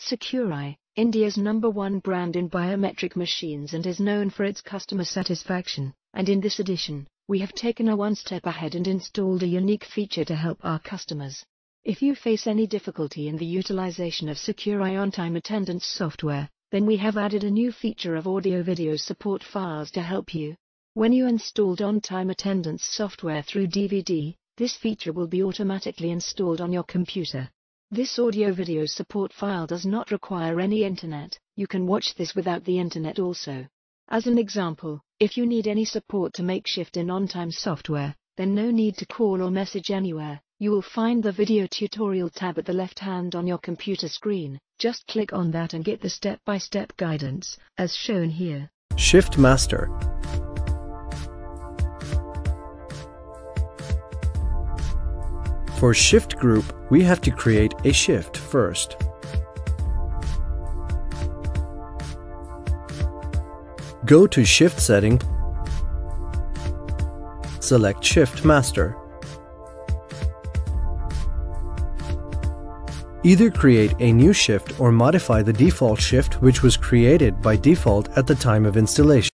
Securai, India's #1 brand in biometric machines and is known for its customer satisfaction, and in this edition, we have taken a one step ahead and installed a unique feature to help our customers. If you face any difficulty in the utilization of Securai on-time attendance software, then we have added a new feature of audio-video support files to help you. When you installed on-time attendance software through DVD, this feature will be automatically installed on your computer. This audio-video support file does not require any internet. You can watch this without the internet also. As an example, if you need any support to make shift in on-time software, then no need to call or message anywhere. You will find the video tutorial tab at the left hand on your computer screen. Just click on that and get the step-by-step guidance, as shown here. Shift Master. For shift group, we have to create a shift first. Go to Shift Setting, select Shift Master. Either create a new shift or modify the default shift which was created by default at the time of installation.